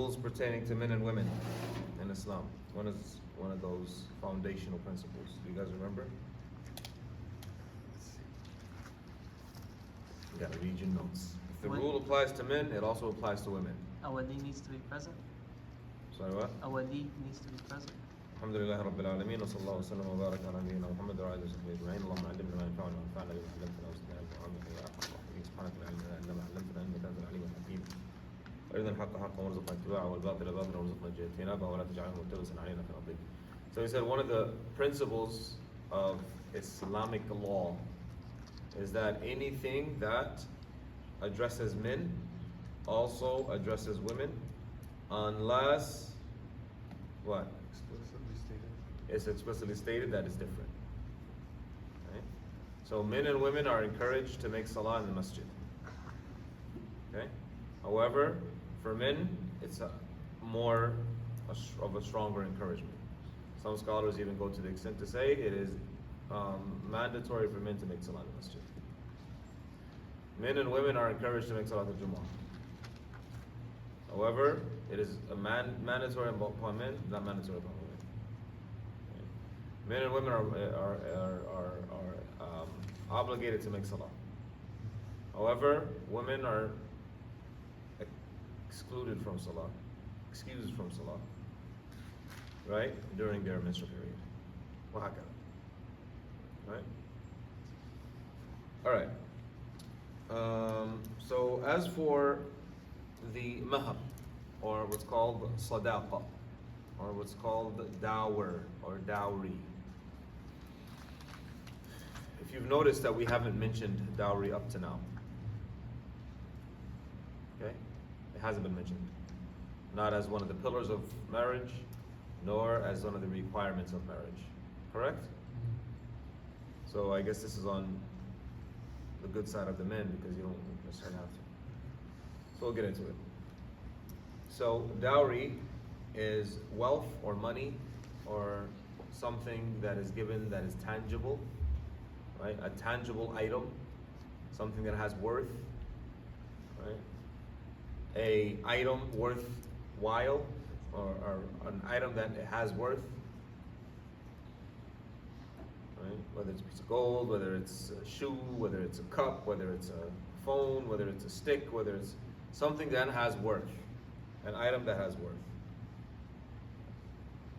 principles pertaining to men and women in Islam. One is one of those foundational principles. Do you guys remember? You gotta read your notes. If the rule applies to men, it also applies to women. A wali needs to be present. Sorry, what? A wali needs to be present. الحمد لله رب العالمين وصلى الله وسلم وبارك على نبينا محمد وعلى اله وصحبه اجمعين اللهم علمنا ما ينفعنا وانفعنا بما علمتنا وزدنا علما وعملا يا ارحم الراحمين سبحانك لا علم لنا الا ما علمتنا انك انت العليم الحكيم وارنا الحق حقا وارزقنا اتباعه والباطل باطلا وارزقنا اجتنابه ولا تجعله ملتبسا علينا فنضل. So he said one of the principles of Islamic law is that anything that addresses men also addresses women unless what? It's explicitly stated that it's different. Okay? So men and women are encouraged to make salah in the masjid. Okay? However, for men, it's more of a stronger encouragement. Some scholars even go to the extent to say it is mandatory for men to make salah in the masjid. Men and women are encouraged to make salah al-Jumu'ah. However, it is a mandatory upon men, not mandatory upon women. Men and women are obligated to make salah. However, women are excluded from salah, excused from salah, right, during their menstrual period. وهكذا. Right? All right. So as for the mahr, or what's called sadaqa, or what's called dower or dowry. If you've noticed that we haven't mentioned dowry up to now. Okay? It hasn't been mentioned. Not as one of the pillars of marriage, nor as one of the requirements of marriage. Correct? So I guess this is on the good side of the men because you don't necessarily have to. So we'll get into it. So dowry is wealth or money or something that is given that is tangible, right? A tangible item, something that has worth, right? A item worthwhile or an item that it has worth, right? Whether it's a piece of gold, whether it's a shoe, whether it's a cup, whether it's a phone, whether it's a stick, whether it's something that has worth, an item that has worth.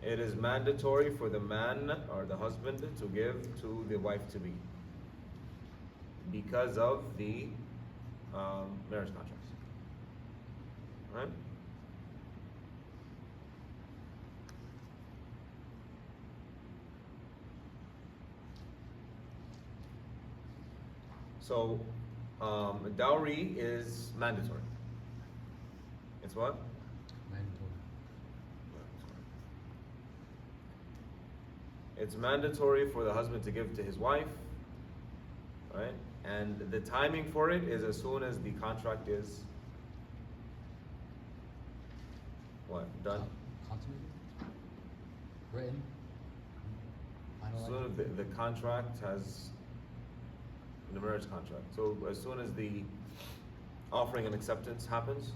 It is mandatory for the man or the husband to give to the wife-to-be because of the marriage contracts. Right? So, dowry is mandatory. It's what? It's mandatory for the husband to give to his wife, right? And the timing for it is as soon as the contract is what? Done? Consummated? Written? As soon as the contract has the marriage contract. So as soon as the offering and acceptance happens,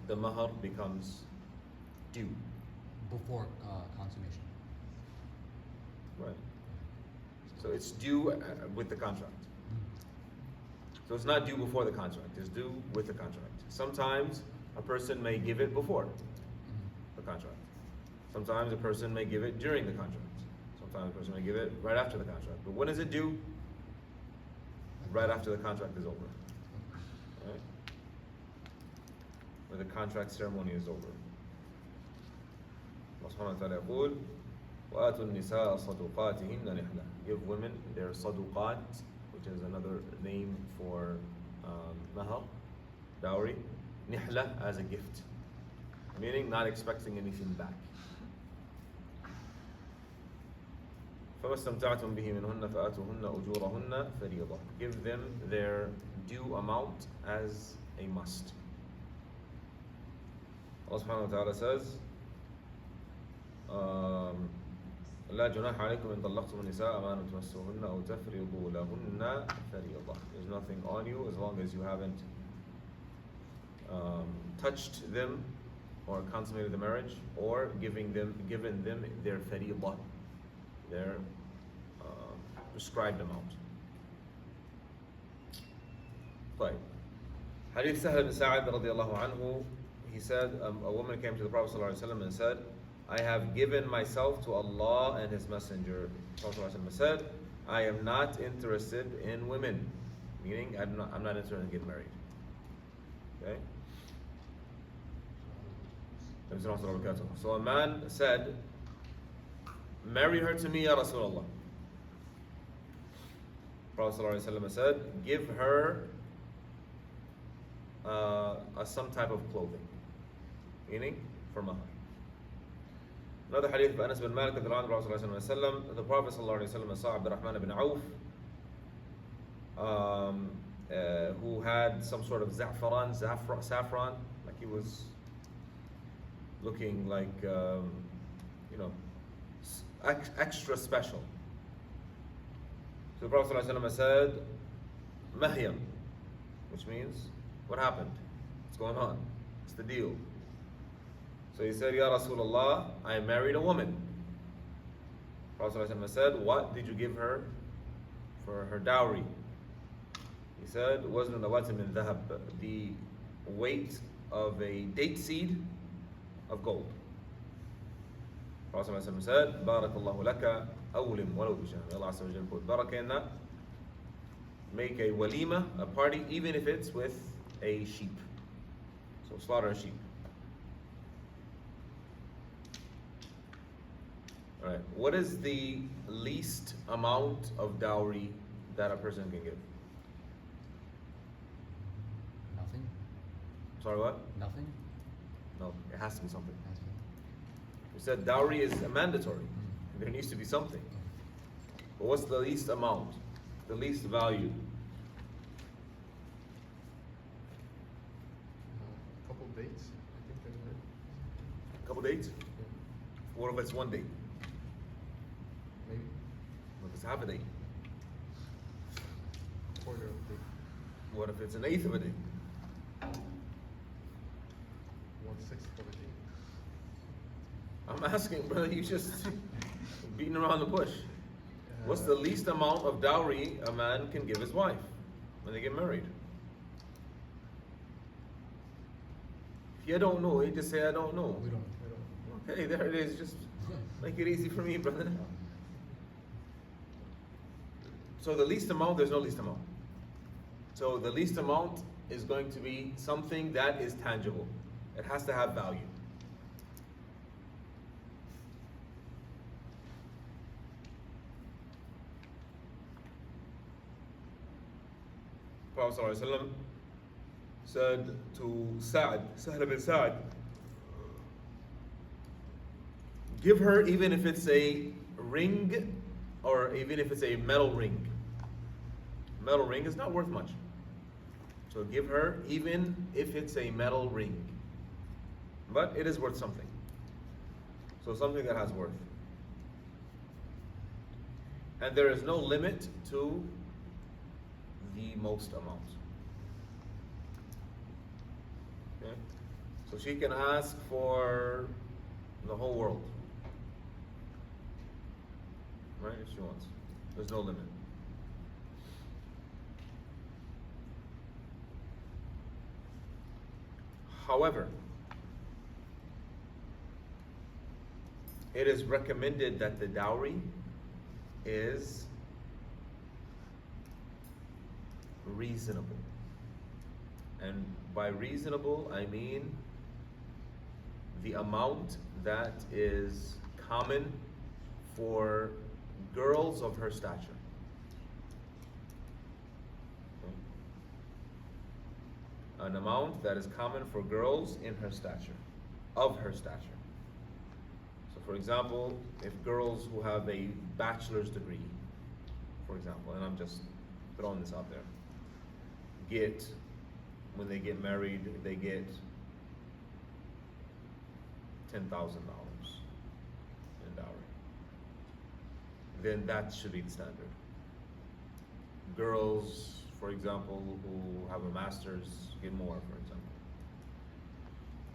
the mahr becomes due. Before consummation. Right. So it's due with the contract. So it's not due before the contract, it's due with the contract. Sometimes a person may give it before the contract. Sometimes a person may give it during the contract. Sometimes a person may give it right after the contract. But when is it due? Right after the contract is over. Right? When the contract ceremony is over. Allah subhanahu wa ta'ala يقول وَآتُوا النِّسَاءَ صَدُقَاتِهِنَّ نِحْلَةً. Give women their saduqat, which is another name for mahr, dowry, nihla, as a gift. Meaning not expecting anything back. فَمَا اسْتَمْتَعْتُمْ بِهِ مِنْهُنَّ فَآتُوهُنَّ أُجُورَهُنَّ فَرِيضَةً. Give them their due amount as a must. Allah subhanahu wa ta'ala says, لا جناح عليكم إن طلقتم النساء ما لم تمسوهن أو تفرضوا لهن فريضة. There's nothing on you as long as you haven't touched them or consummated the marriage, or given them their fariḍah, their prescribed amount. طيب. Hadith Sahl ibn Sa'ad radiallahu anhu, he said, a woman came to the Prophet ﷺ and said, I have given myself to Allah and His Messenger. The Prophet ﷺ said, I am not interested in women, meaning I'm not interested in getting married. Okay? So a man said, marry her to me, Ya Rasulullah. Prophet ﷺ said, give her some type of clothing, meaning for Mahr. Another hadith by Anas bin Malik, the Prophet ﷺ saw Abdurrahman ibn Auf, who had some sort of saffron, like he was looking like, extra special. So the Prophet ﷺ said, Mahyam, which means, what happened? What's going on? What's the deal? So he said, Ya Rasulullah, I married a woman. Prophet ﷺ said, what did you give her for her dowry? He said, wasn't the watim min dhahab, the weight of a date seed of gold. Prophet ﷺ said, Barakallahu laka awlim walau bisham. Allah Azza wa Jalla put barakah in that. Make a walima, a party, even if it's with a sheep. So slaughter a sheep. Alright, what is the least amount of dowry that a person can give? Nothing? Sorry, what? Nothing? No, it has to be something. Has to be. We said dowry is mandatory. There needs to be something. But what's the least amount? The least value? A couple dates, I think I heard. A couple dates? What if it's one date? Maybe What if it's half a date? quarter of date, What if it's an eighth of a date? 1/6 of a date. I'm asking, brother, you just beating around the bush. What's the least amount of dowry a man can give his wife when they get married? If you don't know, you just say, I don't know. We don't. Okay, there it is. Just make it easy for me, brother. So the least amount, there's no least amount. So the least amount is going to be something that is tangible. It has to have value. Prophet ﷺ said to Sahl ibn Sa'ad, give her even if it's a ring or even if it's a metal ring. Metal ring is not worth much. So give her even if it's a metal ring. But it is worth something. So something that has worth. And there is no limit to the most amount. Okay? So she can ask for the whole world. Right? If she wants. There's no limit. However, it is recommended that the dowry is reasonable. And by reasonable, I mean the amount that is common for girls of her stature. Okay? An amount that is common for girls in her stature, of her stature. So for example, if girls who have a bachelor's degree, for example, and I'm just throwing this out there, get, when they get married, they get $10,000 in dowry. Then that should be the standard. Girls, for example, who have a master's get more,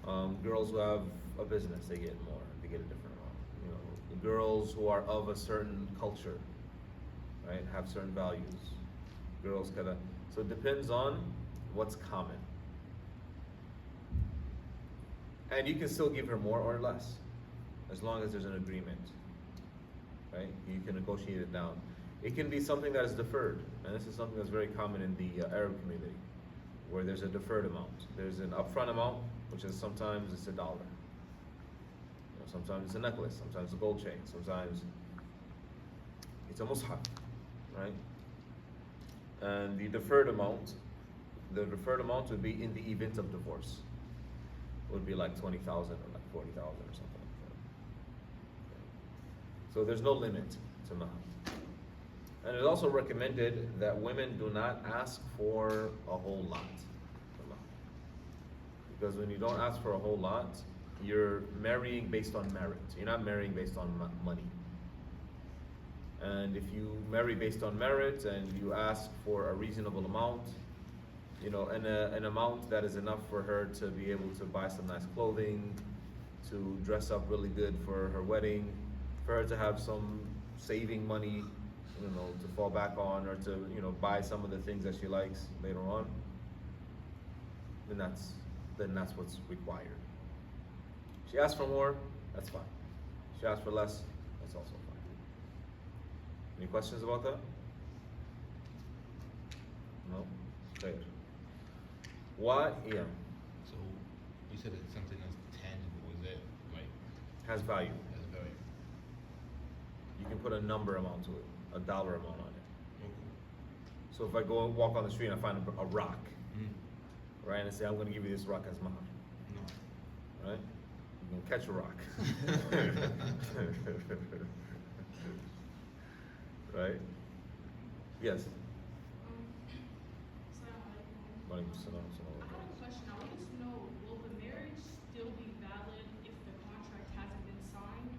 for Girls who have a business, they get more. They get a different amount. You know, the girls who are of a certain culture, right, have certain values. Girls kinda. So it depends on what's common. And you can still give her more or less, as long as there's an agreement, right? You can negotiate it down. It can be something that is deferred, and this is something that's very common in the Arab community, where there's a deferred amount. There's an upfront amount, which is sometimes it's $1. You know, sometimes it's a necklace, sometimes a gold chain, sometimes it's a mushaf, right? And the deferred amount would be in the event of divorce. It would be like 20,000 or like 40,000 or something like that. So there's no limit to Mahr. And it's also recommended that women do not ask for a whole lot for Mahr. Because when you don't ask for a whole lot, you're marrying based on merit. You're not marrying based on money. And if you marry based on merit and you ask for a reasonable amount, you know, and an amount that is enough for her to be able to buy some nice clothing, to dress up really good for her wedding, for her to have some saving money, you know, to fall back on, or to, you know, buy some of the things that she likes later on, then that's what's required. She asks for more, that's fine. She asks for less, that's also fine. Any questions about that? No? Okay. Why? Yeah. So you said it's something that's tangible. Is that like Has value. has value? You can put a number amount to it, a dollar amount on it. Okay. So if I go and walk on the street and I find a rock, Mm. right, and I say, I'm going to give you this rock as Mahr, No. right? You can catch a rock. Right? Yes? Assalamu alaikum. Walaikum salam, salam. I had a question. I wanted to know, will the marriage still be valid if the contract hasn't been signed?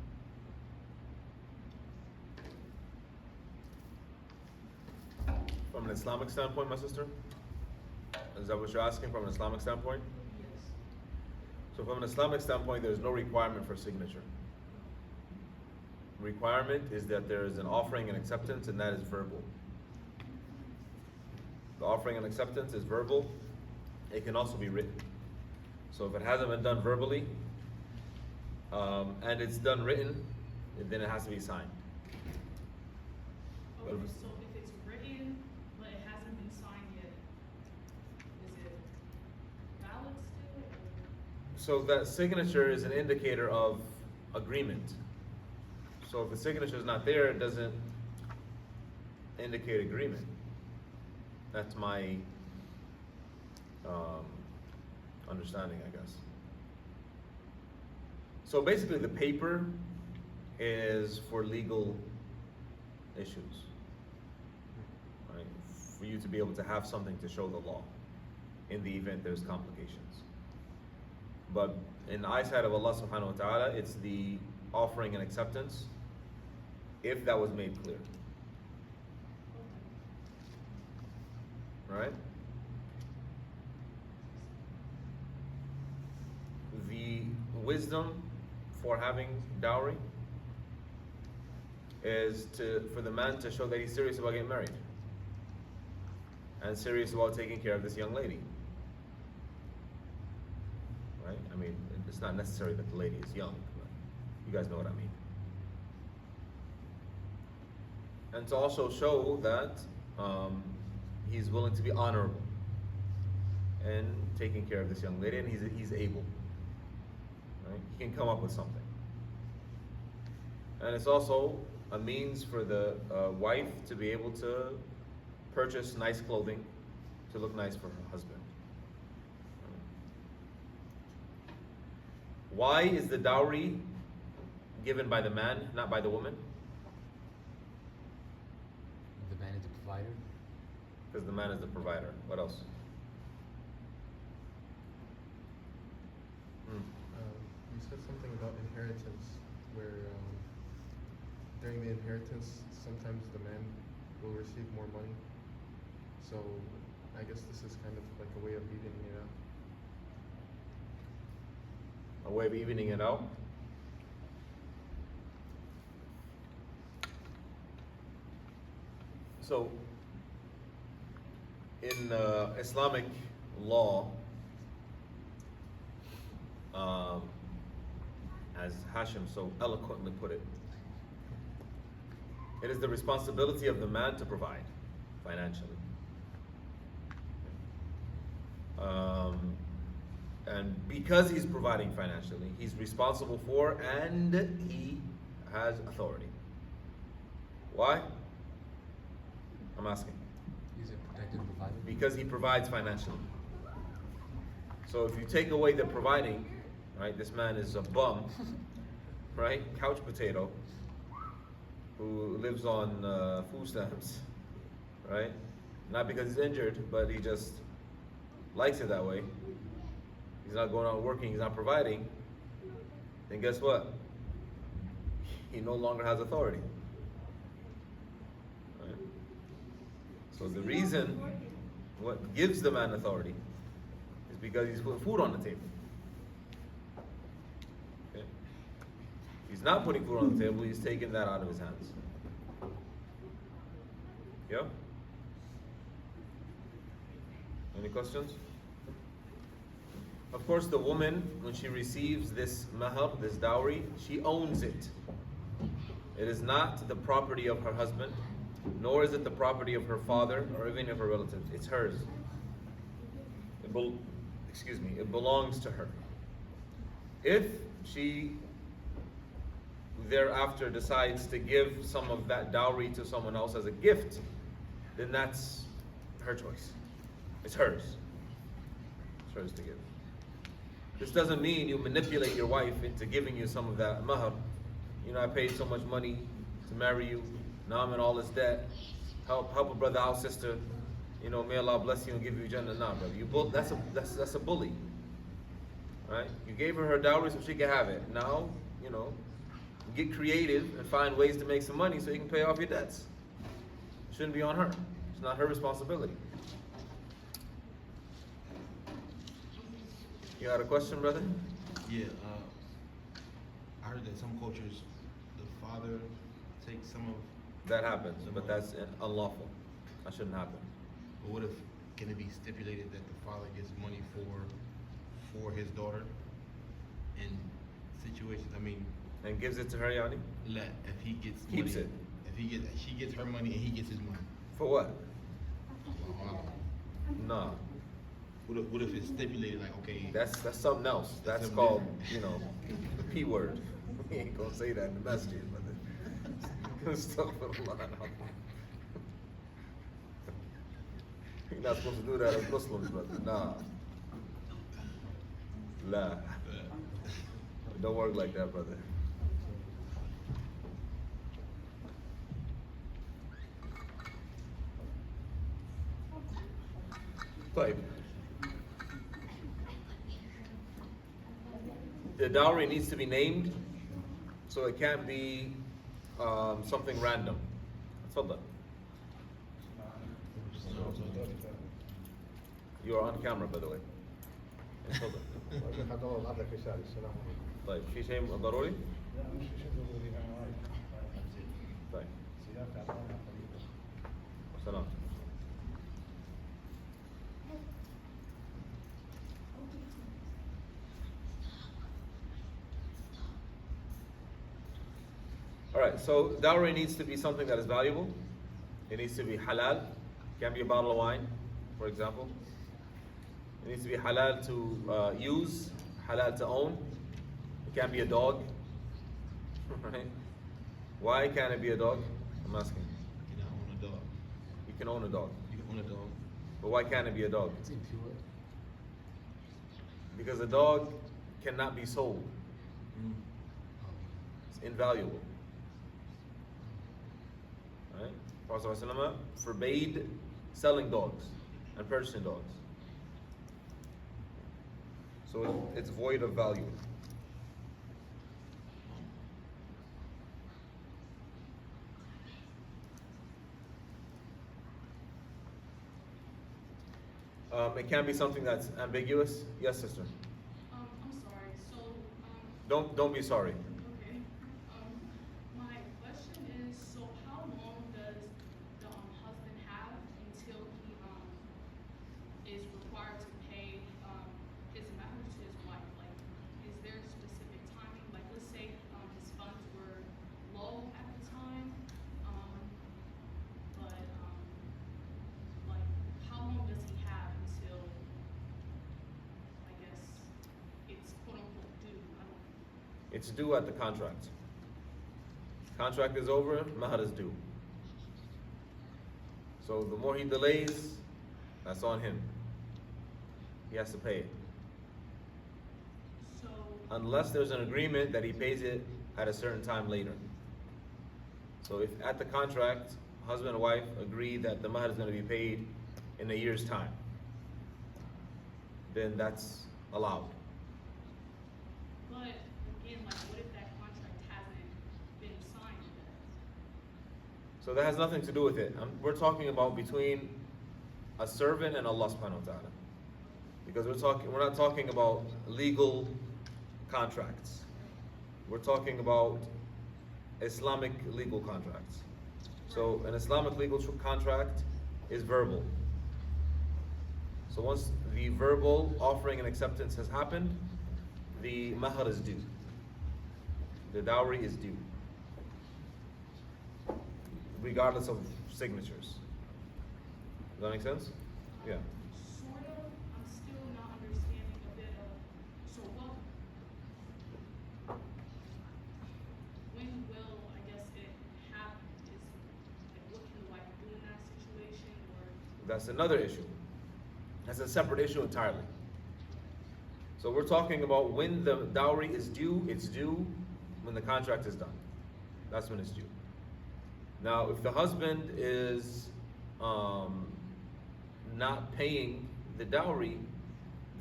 From an Islamic standpoint, my sister? Is that what you're asking from an Islamic standpoint? Yes. So from an Islamic standpoint, there's no requirement for signature. Requirement is that there is an offering and acceptance, and that is verbal. The offering and acceptance is verbal. It can also be written. So if it hasn't been done verbally, and it's done written, then it has to be signed. Okay, so if it's written, but it hasn't been signed yet, is it valid still? So that signature is an indicator of agreement. So if the signature is not there, it doesn't indicate agreement. That's my understanding, I guess. So basically, the paper is for legal issues, right? For you to be able to have something to show the law in the event there's complications. But in the eyesight of Allah subhanahu wa ta'ala, it's the offering and acceptance, if that was made clear. Right? The wisdom for having dowry is for the man to show that he's serious about getting married and serious about taking care of this young lady. Right? I mean, it's not necessary that the lady is young, but you guys know what I mean. And to also show that he's willing to be honorable in taking care of this young lady, and he's able. Right? He can come up with something. And it's also a means for the wife to be able to purchase nice clothing to look nice for her husband. Why is the dowry given by the man, not by the woman? The man is the provider. Because the man is the provider. What else? You said something about inheritance, where during the inheritance, sometimes the man will receive more money. So I guess this is kind of like a way of evening it out. A way of evening it out. So, in Islamic law, as Hashim so eloquently put it, it is the responsibility of the man to provide financially. And because he's providing financially, he's responsible for and he has authority. Why? I'm asking. He's a protected provider. Because he provides financially. So if you take away the providing, right, this man is a bum, right, couch potato, who lives on food stamps, right? Not because he's injured, but he just likes it that way. He's not going out working, he's not providing. Then guess what? He no longer has authority. Right? So the reason what gives the man authority is because he's putting food on the table. Okay? He's not putting food on the table, he's taking that out of his hands. Yeah? Any questions? Of course, the woman, when she receives this mahr, this dowry, she owns it. It is not the property of her husband, nor is it the property of her father or even of her relatives. It's hers. It belongs to her. If she thereafter decides to give some of that dowry to someone else as a gift, then that's her choice. It's hers. It's hers to give. This doesn't mean you manipulate your wife into giving you some of that mahr. You know, I paid so much money to marry you. Now I'm in all this debt. Help a brother out, sister. You know, may Allah bless you and give you Jannah. Nah, brother. That's a bully. Right? You gave her dowry so she can have it. Now, you know, get creative and find ways to make some money so you can pay off your debts. It shouldn't be on her. It's not her responsibility. You got a question, brother? Yeah, I heard that some cultures, the father takes some of. That happens, but that's unlawful. That shouldn't happen. But what if, can it be stipulated that the father gets money for his daughter in situations? I mean, And gives it to her, Yani? if he gets Keeps money, it. she gets her money and he gets his money. For what? Wow. Nah. What if it's stipulated like, okay, That's something else. That's something called, different. you know, the P word. We ain't gonna say that in the masjid, brother. Astaghfirullah. You're not supposed to do that as Muslims, brother. Nah. La. It don't work like that, brother. Type. The dowry needs to be named, so it can't be something random. تفضل. You are on camera, by the way. تفضل. طيب في شيء ضروري؟ طيب. سلام. Alright, so dowry needs to be something that is valuable. It needs to be halal. It can't be a bottle of wine, for example. It needs to be halal to use, halal to own. It can't be a dog. Right? Why can't it be a dog? I'm asking. you can own a dog. You can own a dog. You can own a dog. But why can't it be a dog? It's impure. Because a dog cannot be sold. It's invaluable. Right? Prophet ﷺ forbade selling dogs and purchasing dogs. So it's void of value. It can be something that's ambiguous. Yes, sister. I'm sorry. So Don't be sorry. Okay. My question is, so how long does the husband have until he is required to pay his mahr to his wife? Like, is there a specific timing? Like, let's say his funds were low at the time, but like, how long does he have until, I guess, it's quote unquote due? I don't know. It's due at the contract. Contract is over, mahr is due. So the more he delays, that's on him. He has to pay it. So, Unless there's an agreement that he pays it at a certain time later. So if at the contract, husband and wife agree that the mahr is going to be paid in a year's time, then that's allowed. but again, like, what if that contract hasn't been signed yet? So that has nothing to do with it. We're talking about between a servant and Allah subhanahu wa ta'ala. Because we're not talking about legal contracts. We're talking about Islamic legal contracts. So an Islamic legal contract is verbal. So once the verbal offering and acceptance has happened, the mahr is due. The dowry is due, regardless of signatures. Does that make sense? Yeah. Sort of, I'm still not understanding a bit of, so what, when will, I guess, it happen? Is, like, what can the wife do in that situation, or? That's another issue. That's a separate issue entirely. So we're talking about when the dowry is due. It's due when the contract is done. That's when it's due. Now, if the husband is not paying the dowry,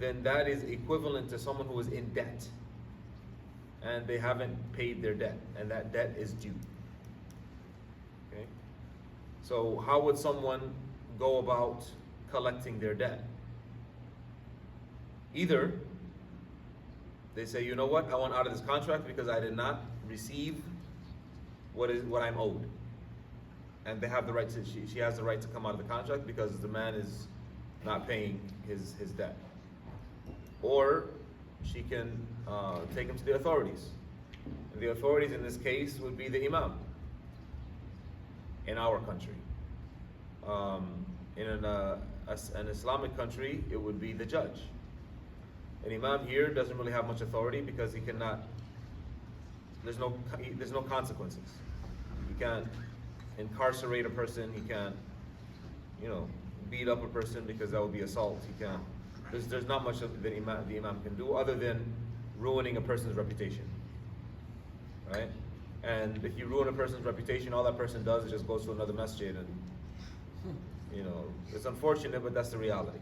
then that is equivalent to someone who is in debt and they haven't paid their debt, and that debt is due. Okay? So how would someone go about collecting their debt? Either they say, you know what, I want out of this contract because I did not receive what I'm owed. And they have the right to, she has the right to come out of the contract because the man is not paying his debt. Or she can take him to the authorities. And the authorities in this case would be the imam in our country. In an Islamic country, it would be the judge. An imam here doesn't really have much authority because he cannot, there's no consequences. He can't incarcerate a person, he can't, beat up a person because that would be assault. He can't, there's not much that the imam can do other than ruining a person's reputation, right? And if you ruin a person's reputation, all that person does is just goes to another masjid, and it's unfortunate, but that's the reality.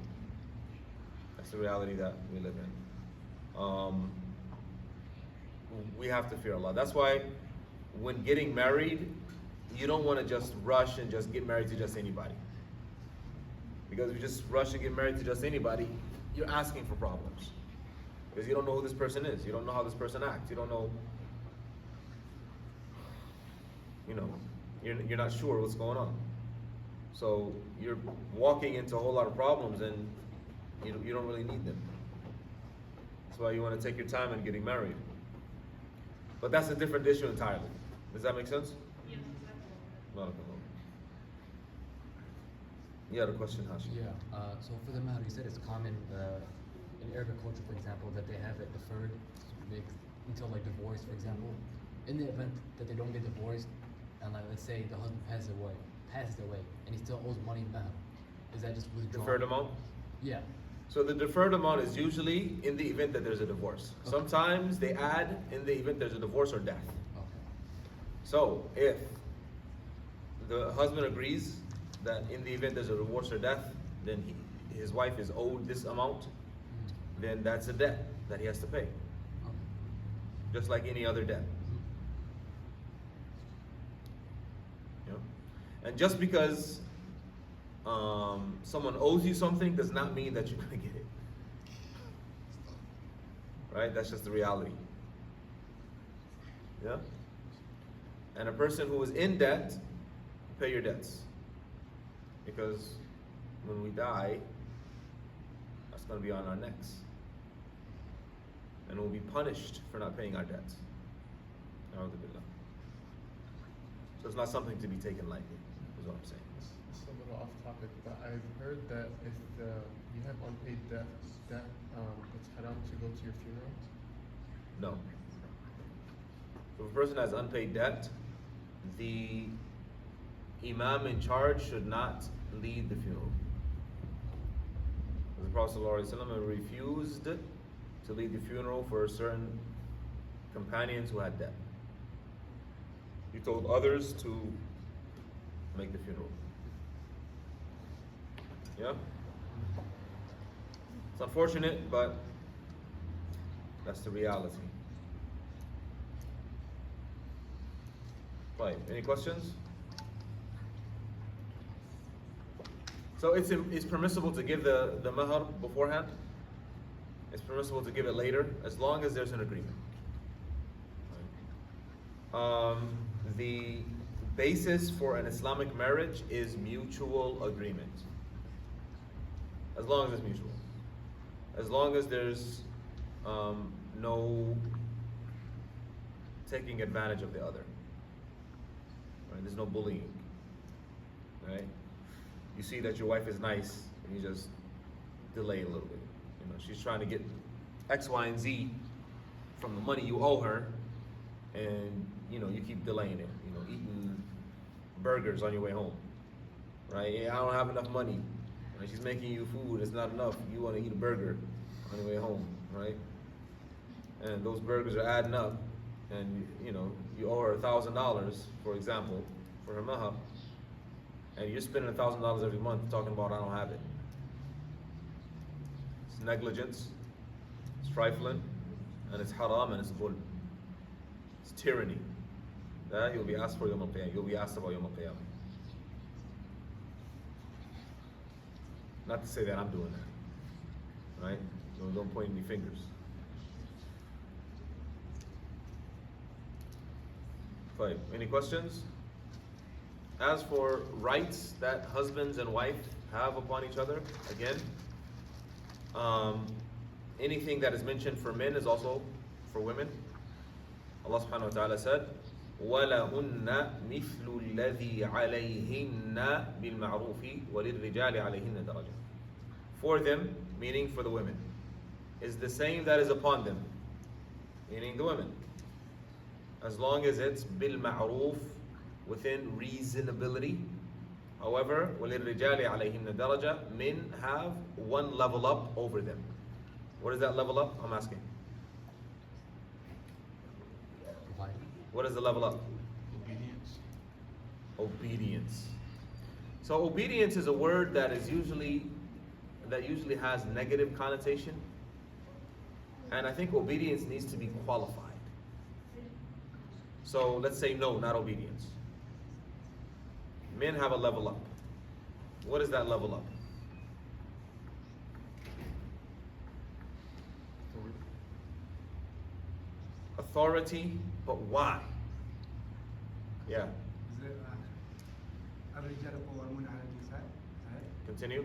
That's the reality that we live in. We have to fear Allah. That's why when getting married, you don't want to just rush and just get married to just anybody. Because if you just rush and get married to just anybody, you're asking for problems. Because you don't know who this person is. You don't know how this person acts. You don't know, you're not sure what's going on. So you're walking into a whole lot of problems and you don't really need them. That's why you want to take your time in getting married. But that's a different issue entirely. Does that make sense? Yes, exactly. No. You had a question, Hashim? Yeah. So for the mahr, you said it's common in Arabic culture, for example, that they have it deferred until like divorce, for example. In the event that they don't get divorced, and like let's say the husband passes away, and he still owes money mahr, is that just withdrawn? Deferred amount? Yeah. So the deferred amount is usually in the event that there's a divorce. Okay. Sometimes they add in the event there's a divorce or death. Okay. So if the husband agrees that in the event there's a divorce or death, then his wife is owed this amount, then that's a debt that he has to pay. Okay. Just like any other debt. And just because someone owes you something does not mean that you're going to get it. Right? That's just the reality. Yeah? And a person who is in debt, pay your debts. Because when we die, that's going to be on our necks. And we'll be punished for not paying our debts. A'udhu billah. So it's not something to be taken lightly, is what I'm saying. It's a little off topic, but I've heard that if you have unpaid debt, it's haram to go to your funeral. No. If a person has unpaid debt, the imam in charge should not lead the funeral. The Prophet ﷺ refused to lead the funeral for certain companions who had debt. He told others to make the funeral. Yeah? It's unfortunate, but that's the reality. Right, any questions? So it's permissible to give the mahr beforehand. It's permissible to give it later, as long as there's an agreement. The basis for an Islamic marriage is mutual agreement. As long as it's mutual. As long as there's no taking advantage of the other. Right? There's no bullying. Right? You see that your wife is nice, and you just delay a little bit. You know, she's trying to get X, Y, and Z from the money you owe her, and you know, you keep delaying it. You know, eating burgers on your way home. Right? Yeah, I don't have enough money. Right? She's making you food, it's not enough. You want to eat a burger on your way home, right? And those burgers are adding up, and you know, you owe her $1,000, for example, for her mahr, and you're spending $1,000 every month talking about I don't have it. It's negligence, it's trifling, and it's haram, and it's dhulm. It's tyranny. That you'll be asked for Yawm al-Qiyamah. You'll be asked about Yawm al-Qiyamah. Not to say that I'm doing that, right? Don't point any fingers. Fine. Any questions? As for rights that husbands and wife have upon each other, again, anything that is mentioned for men is also for women. Allah subhanahu wa ta'ala said, وَلَهُنَّ مِثْلُ الَّذِي عَلَيْهِنَّ بِالْمَعْرُوفِ وَلِلرِّجَالِ عَلَيْهِنَّ دَرَجَةٌ. For them, meaning for the women, is the same that is upon them, meaning the women. As long as it's bil-ma'roof, within reasonability. However, وَلِلرِّجَالِ عَلَيْهِنَّ دَرَجَةٌ, men have one level up over them. What is that level up? I'm asking. What is the level up? Obedience. Obedience. So obedience is a word that usually has negative connotation, and I think obedience needs to be qualified. So let's say no, not obedience. Men have a level up. What is that level up? Authority, but why? Yeah. الرجال قوامون على النساء. Continue.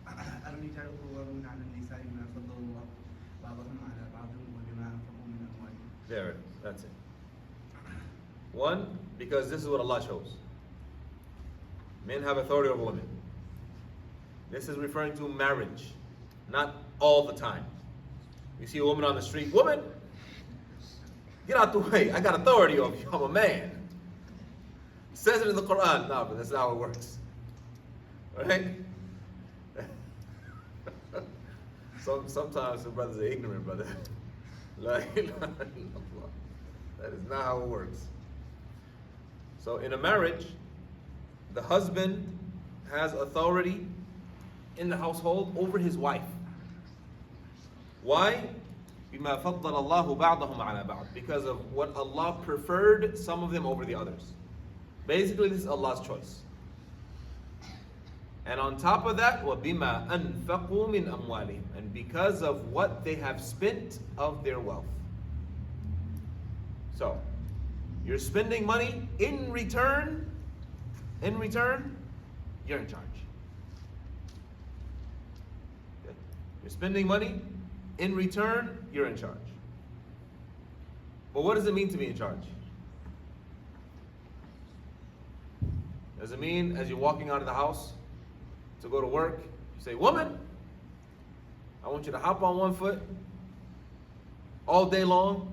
الرجال قوامون على النساء بما فضل الله بعضهم على بعض وبما أنفقوا من أموالهم. There, that's it. One, because this is what Allah chose. Men have authority over women. This is referring to marriage, not all the time. You see a woman on the street, woman, get out the way. I got authority over you. I'm a man. It says it in the Quran. No, but that's not how it works. Right? Sometimes the brothers are ignorant, brother. That is not how it works. So in a marriage, the husband has authority in the household over his wife. Why? بِمَا فَضَّلَ اللَّهُ بَعْضَهُمْ عَلَى بَعْضٍ. Because of what Allah preferred some of them over the others. Basically, this is Allah's choice. And on top of that, وَبِمَا أَنفَقُوا مِنْ أَمْوَالِهِمْ. And because of what they have spent of their wealth. So, You're spending money, in return, you're in charge. Okay? You're spending money, in return, you're in charge. But what does it mean to be in charge? Does it mean as you're walking out of the house to go to work, you say, woman, I want you to hop on one foot all day long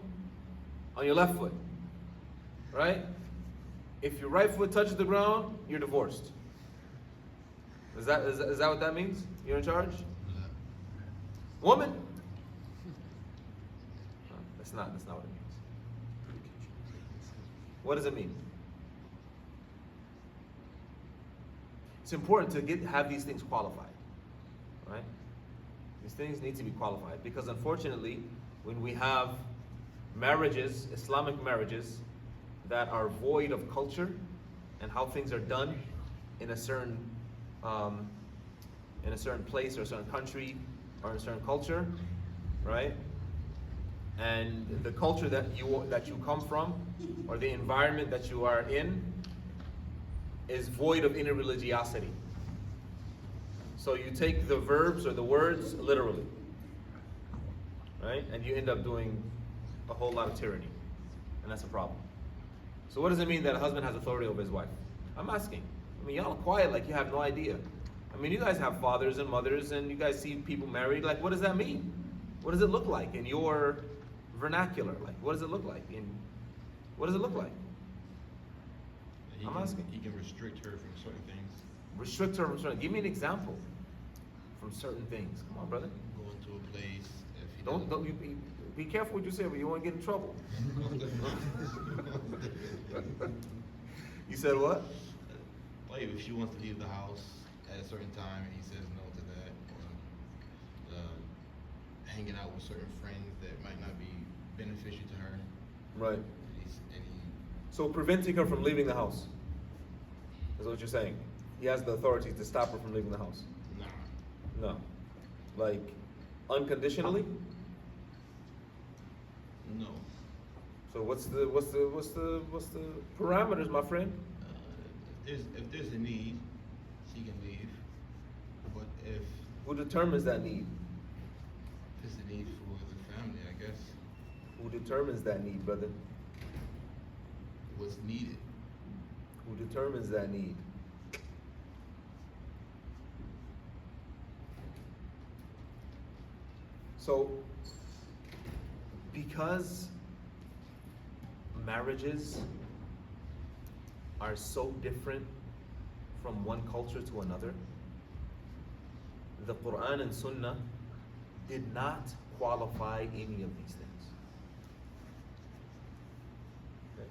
on your left foot, right? If your right foot touches the ground, you're divorced. Is that what that means? You're in charge? Woman? No, that's not what it means. What does it mean? It's important to have these things qualified, right? These things need to be qualified because unfortunately, when we have marriages, Islamic marriages, that are void of culture and how things are done in a certain place or a certain country or in a certain culture, right? And the culture that you come from or the environment that you are in is void of inner religiosity. So you take the verbs or the words literally, right? And you end up doing a whole lot of tyranny, and that's a problem. So what does it mean that a husband has authority over his wife? I'm asking. I mean, y'all are quiet like you have no idea. I mean, you guys have fathers and mothers, and you guys see people married. Like, what does that mean? What does it look like in your vernacular? Like, what does it look like? What does it look like? I'm asking. He can restrict her from certain things. Restrict her from certain. Give me an example from certain things. Come on, brother. Go into a place. If he Don't doesn't- you be careful what you say, but you won't get in trouble. You said what? Like if she wants to leave the house at a certain time and he says no to that, or hanging out with certain friends that might not be beneficial to her. Right. And he So preventing her from leaving the house is what you're saying. He has the authority to stop her from leaving the house. nah. No. Like unconditionally? No. So what's the parameters, my friend? If there's a need, she can leave. But if Who determines that need? it's a need for the family, I guess, Who determines that need, brother? what's needed. Who determines that need? So, because marriages are so different from one culture to another, the Quran and Sunnah did not qualify any of these things. Okay?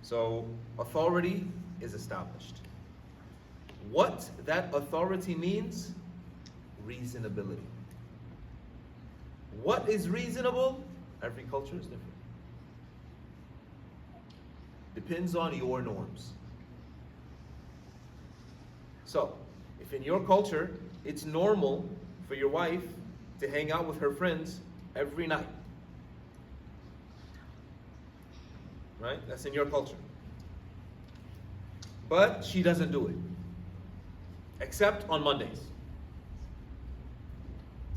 So, authority is established. What that authority means? Reasonability. What is reasonable? Every culture is different. Depends on your norms. So, if in your culture it's normal for your wife to hang out with her friends every night, right? That's in your culture. But she doesn't do it, except on Mondays,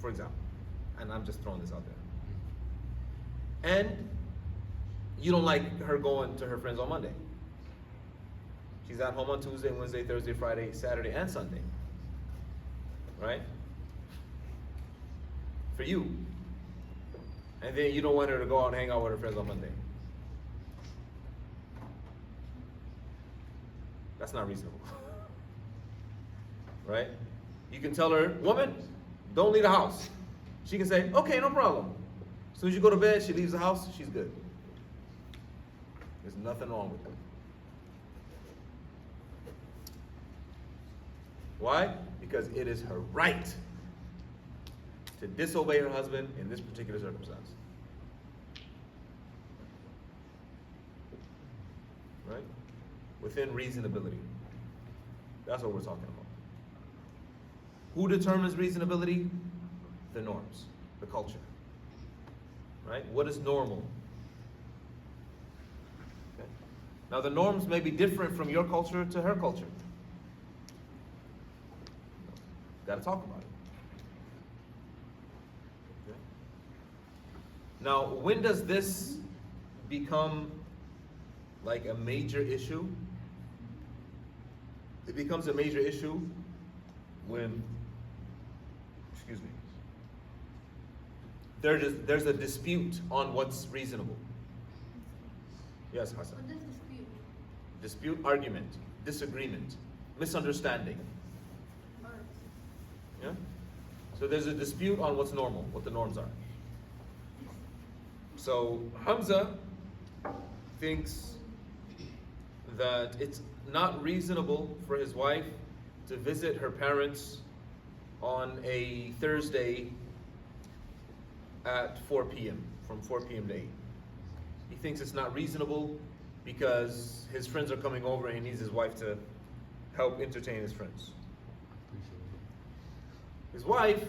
for example. And I'm just throwing this out there. And you don't like her going to her friends on Monday. She's at home on Tuesday, Wednesday, Thursday, Friday, Saturday, and Sunday. Right? For you. And then you don't want her to go out and hang out with her friends on Monday. That's not reasonable. Right? You can tell her, woman, don't leave the house. She can say, okay, no problem. As soon as you go to bed, she leaves the house, she's good. There's nothing wrong with that. Why? Because it is her right to disobey her husband in this particular circumstance. Right? Within reasonability. That's what we're talking about. Who determines reasonability? The norms, the culture. Right? What is normal? Okay. Now the norms may be different from your culture to her culture. Got to talk about it. Okay. Now, when does this become like a major issue? It becomes a major issue when, excuse me, there's a dispute on what's reasonable. Yes, Hassan. What is dispute? Dispute, argument, disagreement, misunderstanding. Yeah? So there's a dispute on what's normal, what the norms are. So Hamza thinks that it's not reasonable for his wife to visit her parents on a Thursday at 4 p.m., from 4 p.m. to 8. He thinks it's not reasonable because his friends are coming over and he needs his wife to help entertain his friends. His wife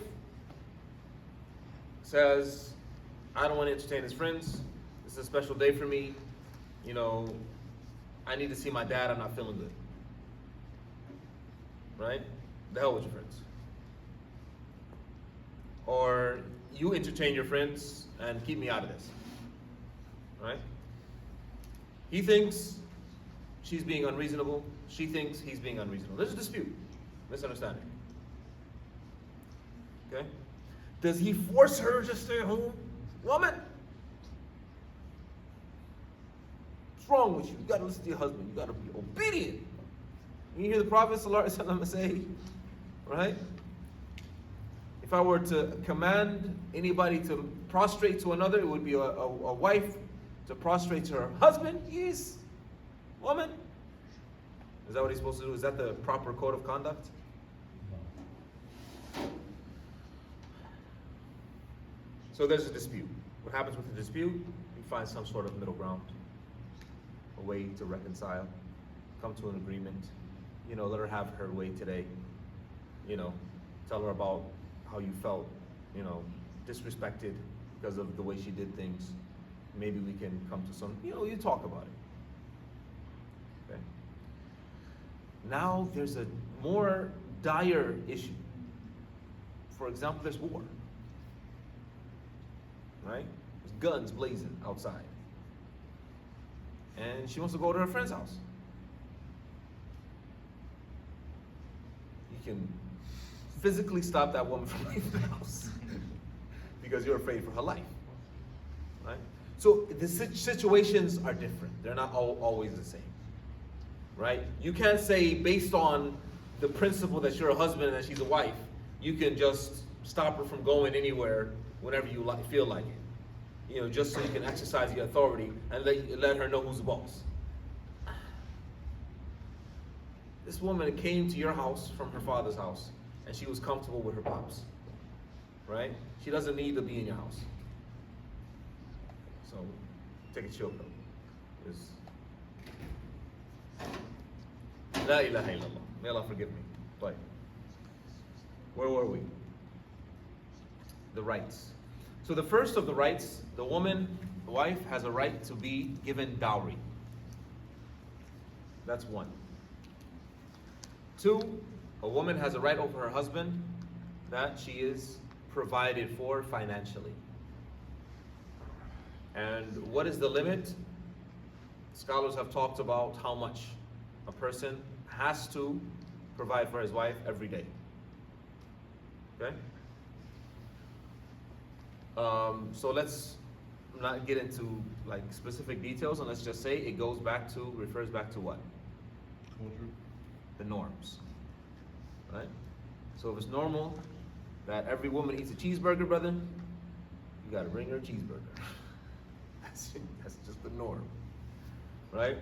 says, I don't want to entertain his friends. This is a special day for me. You know, I need to see my dad. I'm not feeling good. Right? The hell with your friends. Or you entertain your friends and keep me out of this. Right? He thinks she's being unreasonable. She thinks he's being unreasonable. There's a dispute, misunderstanding. Okay? Does he force her to stay at home? Woman! What's wrong with you? You gotta listen to your husband. You gotta be obedient. You hear the Prophet ﷺ say, right? If I were to command anybody to prostrate to another, it would be a wife to prostrate to her husband. Yes. Woman. Is that what he's supposed to do? Is that the proper code of conduct? So there's a dispute. What happens with the dispute? You find some sort of middle ground, a way to reconcile, come to an agreement. You know, let her have her way today. You know, tell her about how you felt, you know, disrespected because of the way she did things. Maybe we can come to some, you know, you talk about it. Okay. Now there's a more dire issue. For example, there's war. Right? There's guns blazing outside. And she wants to go to her friend's house. You can physically stop that woman from leaving the house because you're afraid for her life. Right? So the situations are different. They're not always the same. Right? You can't say based on the principle that you're a husband and that she's a wife, you can just stop her from going anywhere whenever you feel like it. You know, just so you can exercise your authority and let her know who's the boss. This woman came to your house from her father's house and she was comfortable with her pops. Right? She doesn't need to be in your house. So, take a chill pill. La ilaha illallah. May Allah forgive me. But where were we? The rights. So the first of the rights, the woman, the wife, has a right to be given dowry. That's one. Two, a woman has a right over her husband that she is provided for financially. And what is the limit? Scholars have talked about how much a person has to provide for his wife every day. Okay? So let's not get into like specific details, and let's just say it refers back to what? Culture. The norms. Right? So if it's normal that every woman eats a cheeseburger, brother, you gotta bring her a cheeseburger. That's just the norm. Right?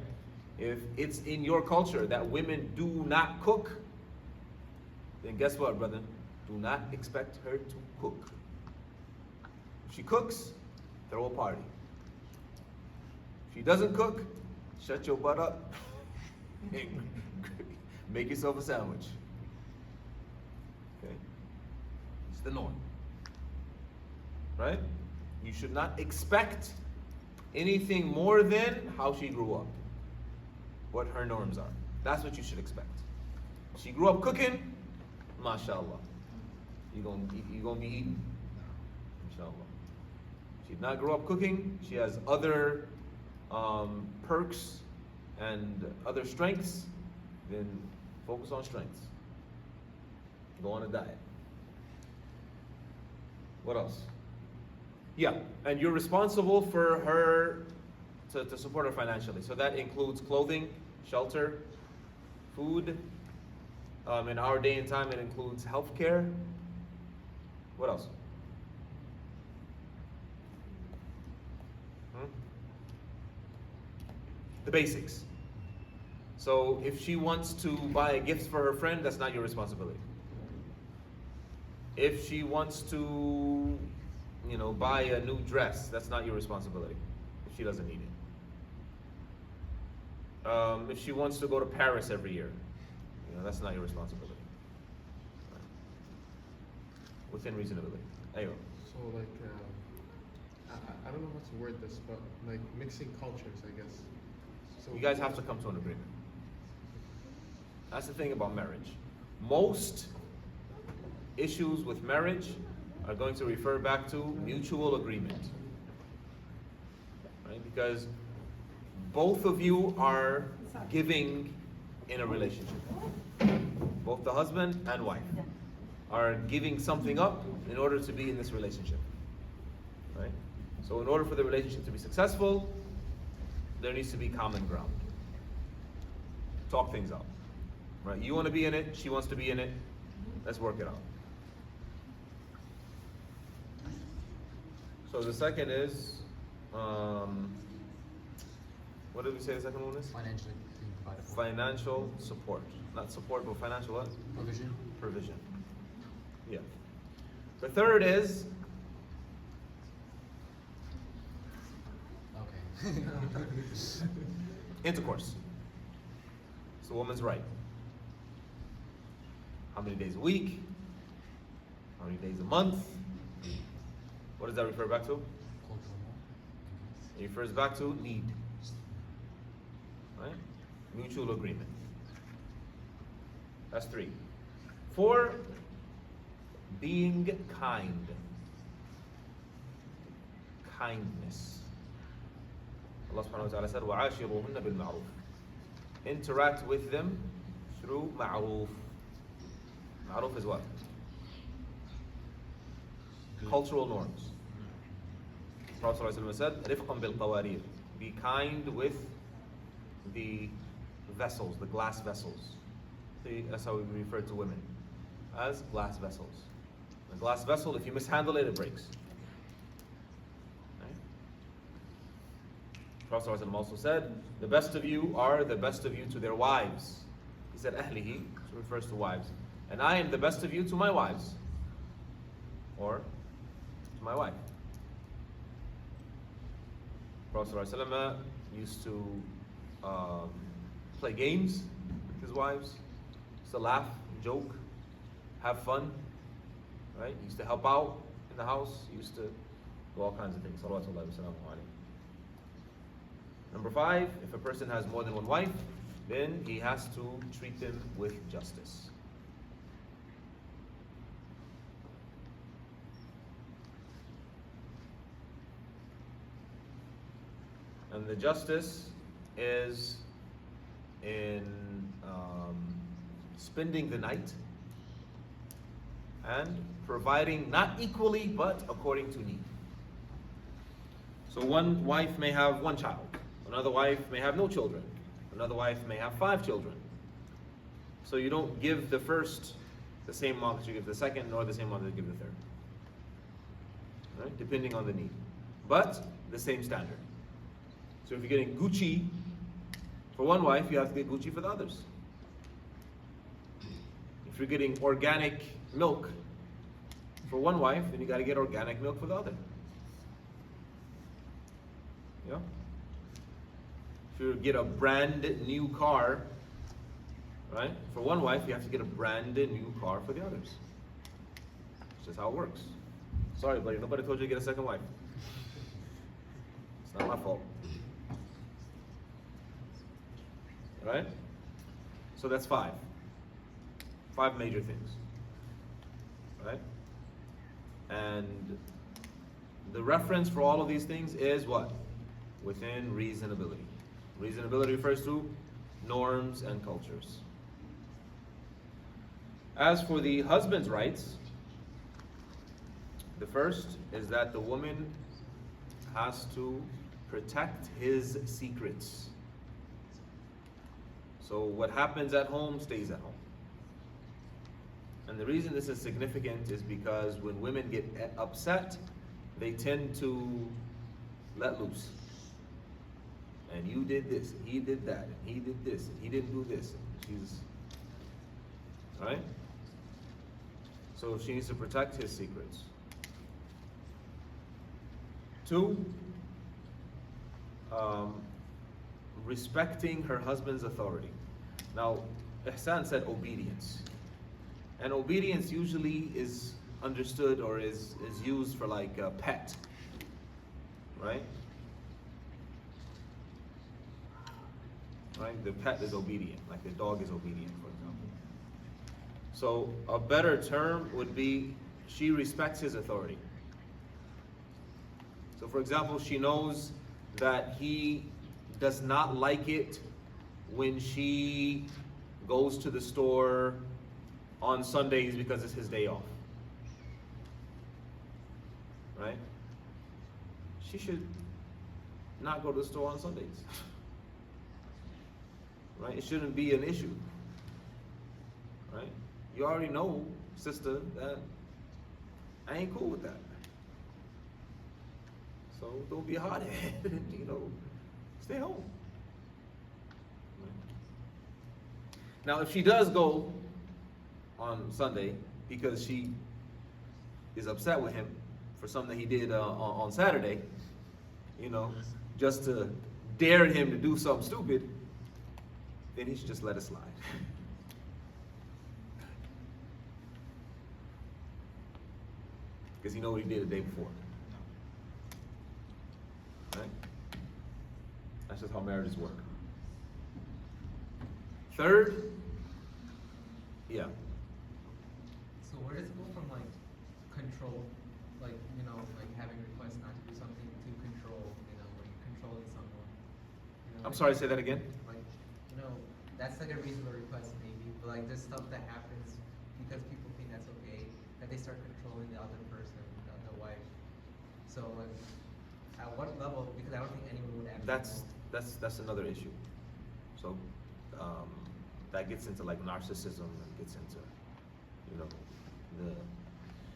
If it's in your culture that women do not cook, then guess what, brother? Do not expect her to cook. If she cooks, throw a party. If she doesn't cook, shut your butt up and make yourself a sandwich. Okay? It's the norm. Right? You should not expect anything more than how she grew up. what her norms are. That's what you should expect. She grew up cooking, mashallah. You're gonna be eating, inshallah. She did not grow up cooking. She has other perks and other strengths. Then focus on strengths. Go on a diet. What else? Yeah, and you're responsible for her to support her financially. So that includes clothing, shelter, food. In our day and time, it includes healthcare. What else? The basics. So if she wants to buy a gift for her friend, that's not your responsibility. If she wants to, buy a new dress, that's not your responsibility if she doesn't need it. If she wants to go to Paris every year, that's not your responsibility. Right. Within reasonability. Ayo. So like, I don't know how to word this, but like mixing cultures, I guess. So You guys have to come to an agreement. That's the thing about marriage. Most issues with marriage are going to refer back to mutual agreement. Right? Because both of you are giving in a relationship. Both the husband and wife are giving something up in order to be in this relationship. Right? So in order for the relationship to be successful, there needs to be common ground. Talk things out. Right? You want to be in it, she wants to be in it. Let's work it out. So the second is, what did we say the second one is? Financially being provided for. Financial support. Not support, but financial what? Provision. Provision. Yeah. The third is, Okay. intercourse. It's a woman's right. How many days a week? How many days a month? What does that refer back to? Cultural norm. It refers back to need. Right? Mutual agreement. That's 3. 4, being kind. Kindness. Allah subhanahu wa ta'ala said, وَعَاشِرُوهُنَّ بِالْمَعْرُوفِ. Interact with them through ma'roof. Ma'roof is what? Cultural norms. Prophet ﷺ said, رِفْقًا بِالْقَوَارِيرِ. Be kind with the vessels, the glass vessels. See, that's how we refer to women, as glass vessels. A glass vessel, if you mishandle it, it breaks. Right? Prophet ﷺ also said, the best of you are the best of you to their wives. He said, أهله, which refers to wives. And I am the best of you to my wives. Or to my wife. Prophet ﷺ used to play games with his wives, used to laugh, joke, have fun, right? He used to help out in the house, he used to do all kinds of things. Salawatullahi wa salamu alayhi. Number 5, if a person has more than one wife, then he has to treat them with justice. And the justice is in spending the night and providing not equally but according to need. So one wife may have one child, another wife may have no children, another wife may have 5 children. So you don't give the first the same amount that you give the second, nor the same amount that you give the third. Right? Depending on the need. But the same standard. So if you're getting Gucci for one wife, you have to get Gucci for the others. If you're getting organic milk for one wife, then you got to get organic milk for the other. Yeah? If you get a brand new car, right? For one wife, you have to get a brand new car for the others. It's just how it works. Sorry, buddy, nobody told you to get a second wife. It's not my fault. right? So that's five. Five major things, right? And the reference for all of these things is what? Within reasonability. Reasonability refers to norms and cultures. As for the husband's rights, the first is that the woman has to protect his secrets. So what happens at home stays at home. And the reason this is significant is because when women get upset, they tend to let loose. And you did this, and he did that, and he did this, and he didn't do this. And she's, right? So she needs to protect his secrets. Two, respecting her husband's authority. Now, Ihsan said obedience. And obedience usually is understood or is used for like a pet, right? Right? The pet is obedient, like the dog is obedient, for example. So a better term would be she respects his authority. So for example, she knows that he does not like it when she goes to the store on Sundays because it's his day off. Right? She should not go to the store on Sundays. Right? It shouldn't be an issue. Right? You already know, sister, that I ain't cool with that. So don't be a hothead, you know, stay home. Right? Now, if she does go on Sunday because she is upset with him for something he did on Saturday, you know, just to dare him to do something stupid, then he should just let it slide. Because he knows what he did the day before. Right? That's just how marriages work. Third, yeah. So where does it go from like control, like, you know, like having requests not to do something to control, you know, like controlling someone? You know, I'm like- sorry, say that again. Like, you know, that's like a reasonable request maybe, but like there's stuff that happens because people think that's okay, that they start controlling the other person, the wife. So like, at what level? Because I don't think anyone would actually know. That's another issue. So that gets into like narcissism and gets into, you know,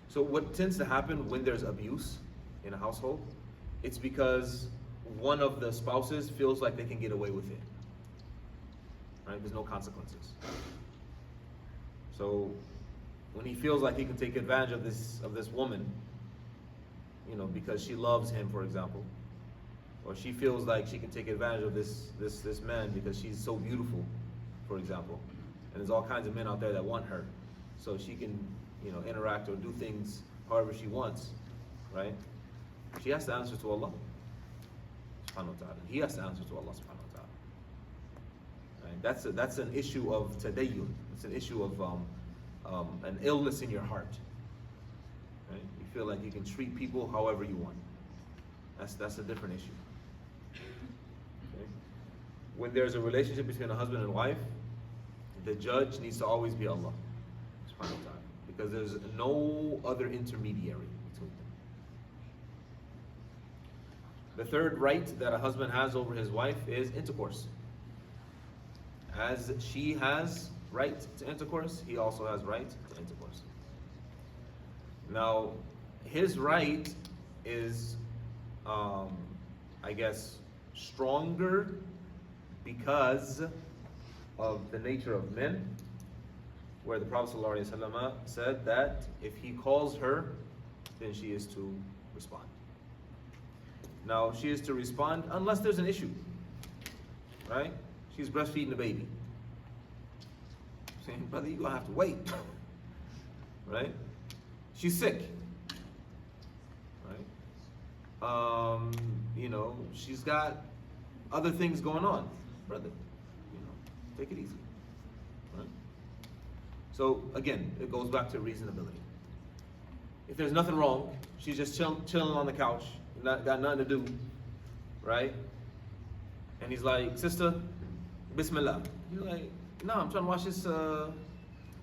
so what tends to happen when there's abuse in a household, it's because one of the spouses feels like they can get away with it. Right? There's no consequences. So when he feels like he can take advantage of this woman, you know, because she loves him, for example, or she feels like she can take advantage of this man because she's so beautiful, for example, and there's all kinds of men out there that want her, so she can, you know, interact or do things however she wants, right? She has to answer to Allah subhanahu wa ta'ala. He has to answer to Allah subhanahu wa ta'ala. Right? That's an issue of tadayyun. It's an issue of an illness in your heart. Right? You feel like you can treat people however you want. That's a different issue. Okay? When there's a relationship between a husband and wife, the judge needs to always be Allah subhanahu wa ta'ala, because there's no other intermediary between them. The third right that a husband has over his wife is intercourse. As she has right to intercourse, he also has right to intercourse. Now, his right is, I guess, stronger because of the nature of men, where the Prophet ﷺ said that if he calls her, then she is to respond. Now, she is to respond unless there's an issue, right? She's breastfeeding the baby. Saying, brother, you're gonna have to wait, right? She's sick, right? You know, she's got other things going on, brother. You know, take it easy. Right? So again, it goes back to reasonability. If there's nothing wrong, she's just chilling on the couch, got nothing to do, right? And he's like, sister, Bismillah. You're like, no, I'm trying to watch this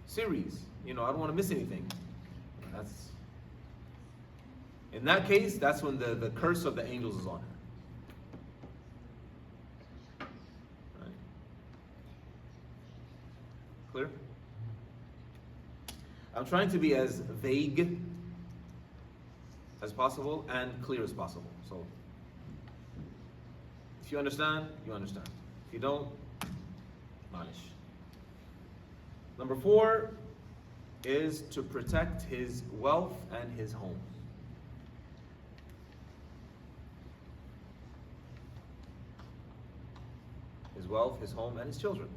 series. You know, I don't want to miss anything. That's, in that case, that's when the curse of the angels is on her. Right? Clear? I'm trying to be as vague as possible and clear as possible. So, if you understand, you understand. If you don't, manish. Number 4 is to protect his wealth and his home. His wealth, his home, and his children.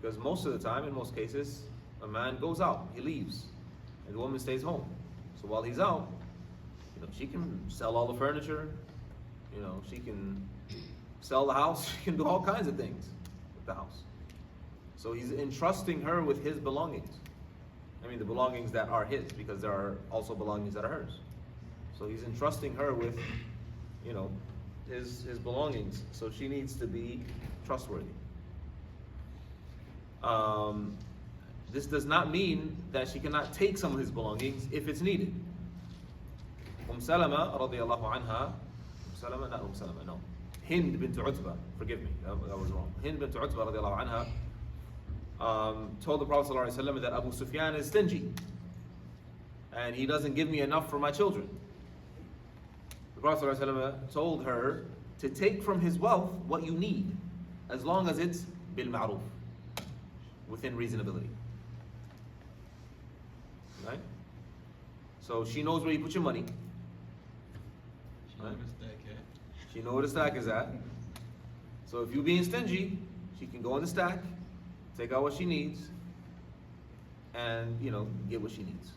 Because most of the time, in most cases, a man goes out, he leaves, and the woman stays home. So while he's out, you know, she can sell all the furniture, you know, she can sell the house, she can do all kinds of things with the house. So he's entrusting her with his belongings. I mean, the belongings that are his, because there are also belongings that are hers. So he's entrusting her with, you know, his belongings. So she needs to be trustworthy. This does not mean that she cannot take some of his belongings if it's needed. Salama radiallahu anha, Salama, not Salama, no. Hind bint Utbah, forgive me, that was wrong. Hind bint Utbah radiallahu anha told the Prophet ﷺ that Abu Sufyan is stingy and he doesn't give me enough for my children. The Prophet ﷺ told her to take from his wealth what you need, as long as it's bil ma'ruf, within reasonability. Right? So she knows where you put your money. Right? She knows where the stack is at. So if you're being stingy, she can go in the stack, take out what she needs, and, you know, get what she needs.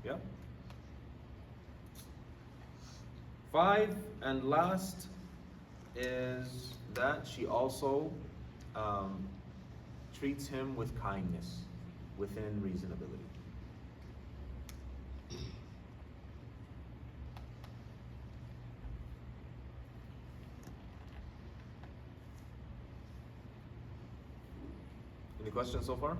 Yeah? 5 and last is that she also treats him with kindness within reasonability. Any questions so far?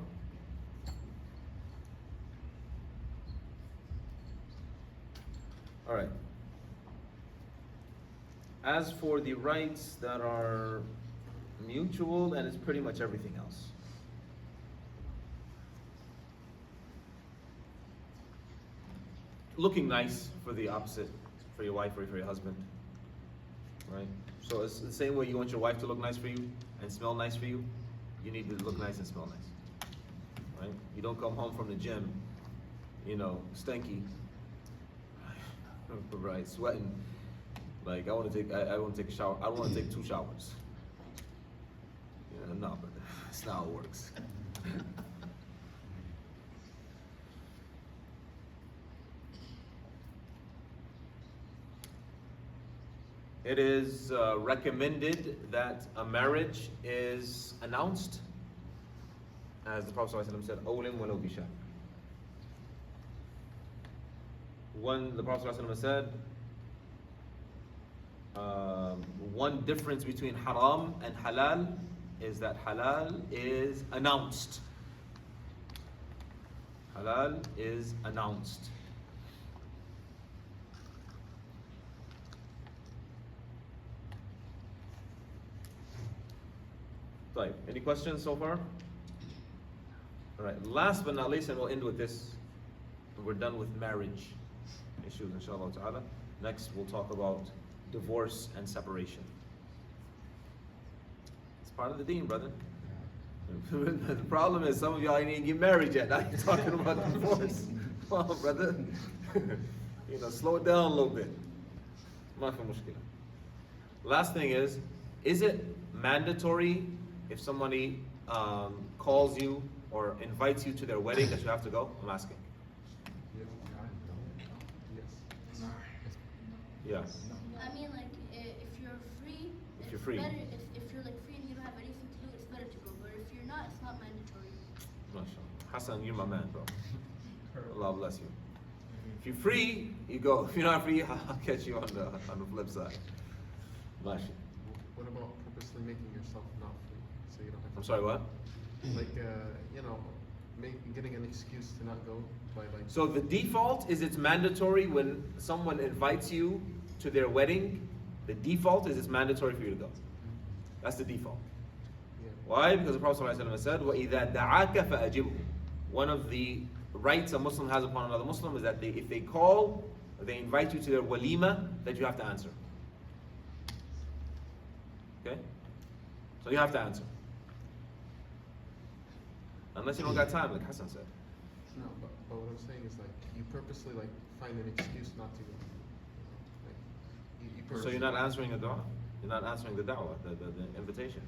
All right. As for the rights that are mutual, and it's pretty much everything else. Looking nice for the opposite, for your wife or for your husband, right? So it's the same way you want your wife to look nice for you and smell nice for you, you need to look nice and smell nice, right? You don't come home from the gym, you know, stinky, right, sweating. Like, I want to take a shower. I don't want to take 2 showers. Yeah, no, but that's not how it works. It is recommended that a marriage is announced, as the Prophet ﷺ said, "Awlim walau bisha." When the Prophet ﷺ said, one difference between haram and halal is that halal is announced. Halal is announced. Right. Any questions so far? All right. Last but not least, and we'll end with this. We're done with marriage issues, inshallah ta'ala. Next, we'll talk about divorce and separation. It's part of the deen, brother. The problem is some of y'all ain't even get married yet. Now you're talking about divorce. Come on, brother. You know, slow it down a little bit. Ma fi mushkila. Last thing is it mandatory if somebody calls you or invites you to their wedding that you have to go? I'm asking. Yes. Yes. I mean, like, if you're free, If it's you're free. better if you're like free and you don't have anything to do, it's better to go. But if you're not, it's not mandatory. MashaAllah. Hassan, you're my man, bro. Allah bless you. If you're free, you go. If you're not free, I'll catch you on the flip side. Masha. What about purposely making yourself not free, so you don't have to? I'm sorry, what? Like, you know, getting an excuse to not go by like. So the default is it's mandatory when someone invites you to their wedding. The default is it's mandatory for you to go. That's the default. Yeah. Why? Because the Prophet ﷺ said, وَإِذَا دَعَاكَ فَأَجِبْهُ. One of the rights a Muslim has upon another Muslim is that if they call, they invite you to their walima, that you have to answer. Okay? So you have to answer. Unless you don't got time, like Hassan said. No, but what I'm saying is like you purposely like find an excuse not to go. Like, you So purposely, you're not answering the dua. You're not answering the da'wah, the invitation.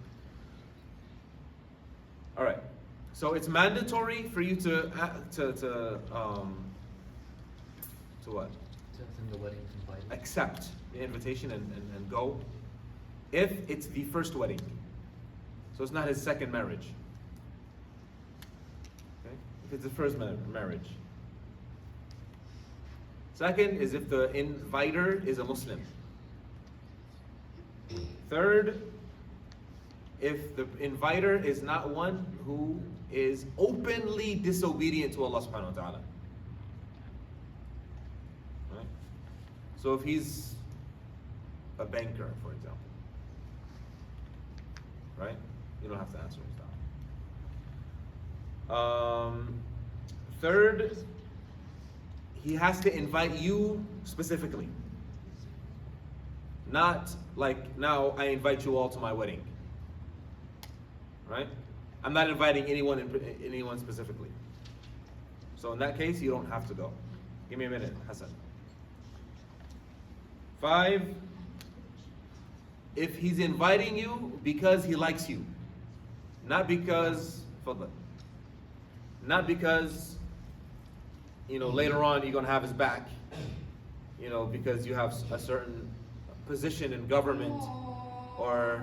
All right. So it's mandatory for you to what? To attend the wedding invite. Accept the invitation and go if it's the first wedding. So it's not his second marriage. Okay? If it's the first marriage. Second is if the inviter is a Muslim. Third, if the inviter is not one who is openly disobedient to Allah subhanahu wa ta'ala. Right? So if he's a banker, for example, right? You don't have to answer his da'wah. Third, he has to invite you specifically. Not like, now I invite you all to my wedding. Right? I'm not inviting anyone specifically. So in that case, you don't have to go. Give me a minute, Hassan. 5, if he's inviting you because he likes you, not because, not because, later on you're gonna have his back, because you have a certain position in government, or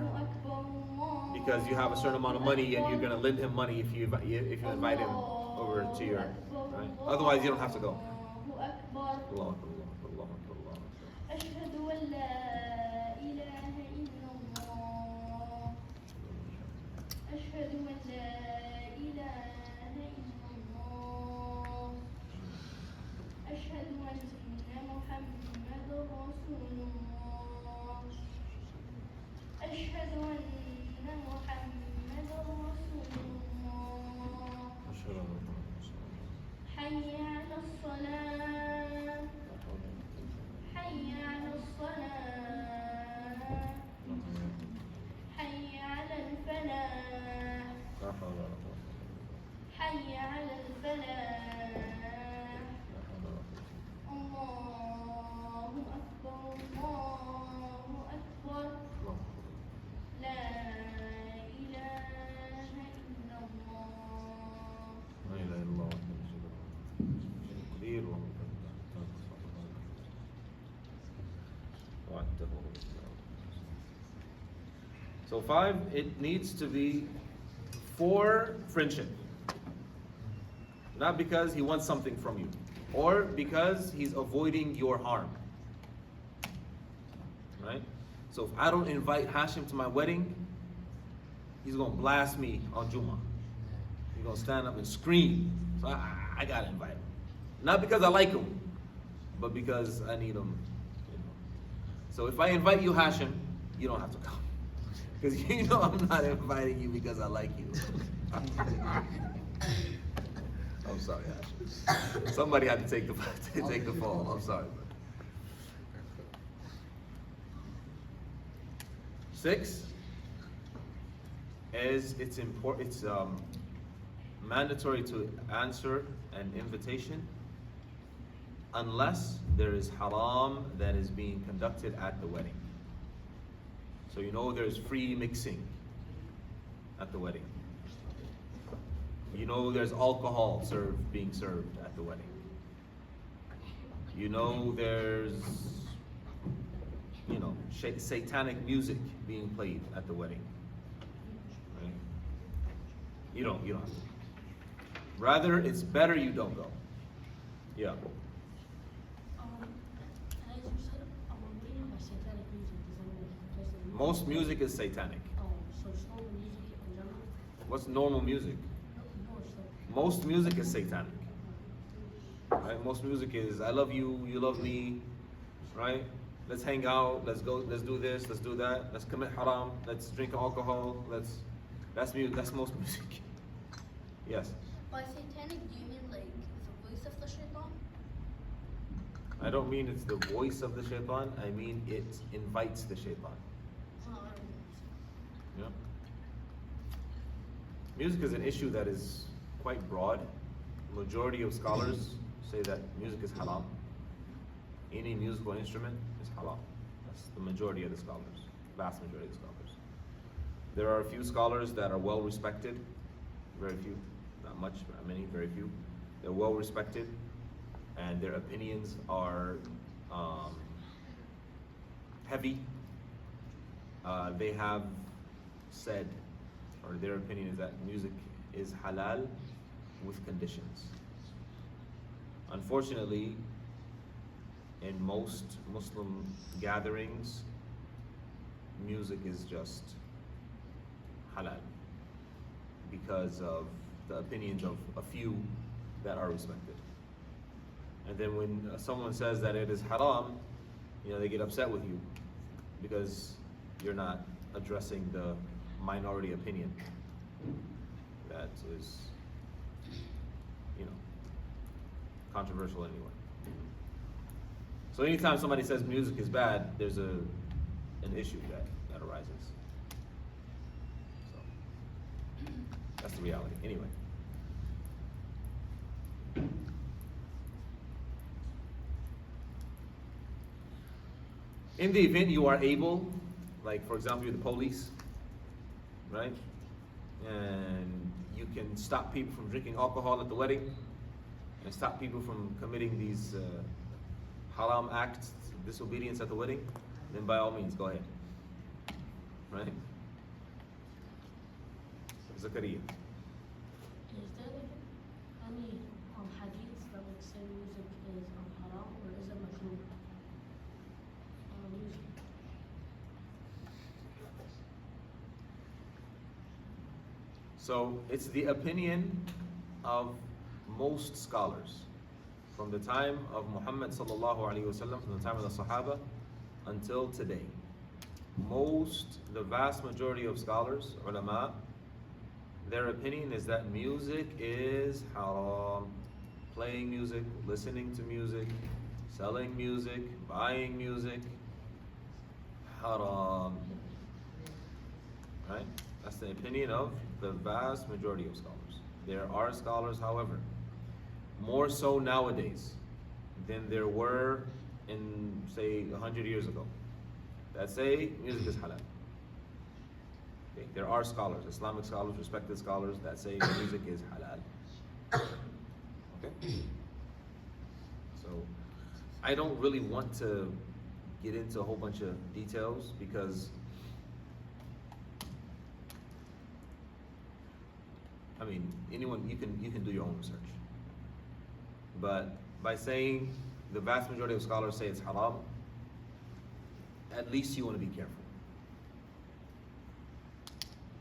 because you have a certain amount of money and you're gonna lend him money if you invite him over to your, right? Otherwise, you don't have to go. Allah, Allah, Allah, Allah. أشهد أن لا إله إلا الله أشهد أن لا إله إلا الله أشهد أن محمد رسول الله أشهد أن محمد رسول الله حي على الصلاة حي على الصلاة حي على الفلاح حي على الفلاح الله أكبر الله أكبر لا إله إلا الله لا إله إلا الله قدير So 5, it needs to be for friendship. Not because he wants something from you, or because he's avoiding your harm. Right? So if I don't invite Hashim to my wedding, he's gonna blast me on Jummah. He's gonna stand up and scream. So I gotta invite him. Not because I like him, but because I need him. So if I invite you, Hashim, you don't have to come. Because I'm not inviting you because I like you. I'm sorry, Hashim. Somebody had to take the fall. I'm sorry. 6 is it's mandatory to answer an invitation unless there is haram that is being conducted at the wedding. So there's free mixing at the wedding. There's alcohol being served at the wedding. There's satanic music being played at the wedding. You don't have to. Rather, it's better you don't go. Yeah. As you said, what do you mean by satanic music? Does that mean just in Most music is satanic. So it's normal music in general? What's normal music? No, it's like Most music is satanic. Right? Most music is I love you, you love me, right? Let's hang out, let's go, let's do this, let's do that, let's commit haram, let's drink alcohol, that's music, that's most music. Yes. By satanic, do you mean like the voice of the shaitan? I don't mean it's the voice of the shaitan, I mean it invites the shaitan. Yeah. Music is an issue that is quite broad. Majority of scholars say that music is haram. Any musical instrument is haram. That's the majority of the scholars, vast majority of the scholars. There are a few scholars that are well respected, very few, not much, not many, very few. They're well respected, and their opinions are heavy. They have said, or their opinion is that music is halal with conditions. Unfortunately, in most Muslim gatherings, music is just halal because of the opinions of a few that are respected. And then when someone says that it is haram, they get upset with you because you're not addressing the minority opinion that is, controversial anyway. So anytime somebody says music is bad, there's an issue that arises. So that's the reality. Anyway. In the event you are able, like for example you're the police, right? And you can stop people from drinking alcohol at the wedding, and stop people from committing these haram acts, disobedience at the wedding, then by all means, go ahead. Right? Zakaria. Is there any hadiths that would say music is haram or is it makruh? Music. So it's the opinion of most scholars from the time of Muhammad sallallahu alaihi wasallam, from the time of the Sahaba until today. The vast majority of scholars, ulama, their opinion is that music is haram. Playing music, listening to music, selling music, buying music, haram. Right? That's the opinion of the vast majority of scholars. There are scholars, however, more so nowadays than there were in, say, 100 years ago, that say music is halal. Okay? There are scholars, Islamic scholars, respected scholars, that say music is halal. Okay? So, I don't really want to get into a whole bunch of details because anyone, you can do your own research. But by saying the vast majority of scholars say it's haram, at least you want to be careful.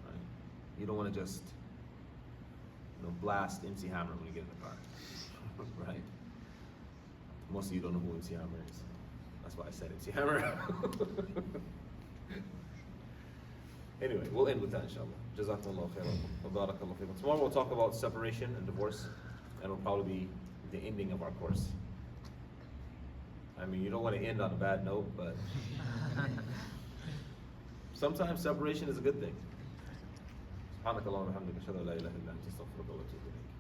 Right? You don't want to just blast MC Hammer when you get in the car. Right? Most of you don't know who MC Hammer is. That's why I said MC Hammer. Anyway, we'll end with that inshallah. Jazakumullah khairan. Wa barakallahu fikum. Tomorrow we'll talk about separation and divorce, and it'll probably be the ending of our course. You don't want to end on a bad note, but sometimes separation is a good thing. سبحانك اللهم وبحمدك أشهد أن لا إله إلا أنت أستغفرك وأتوب إليك.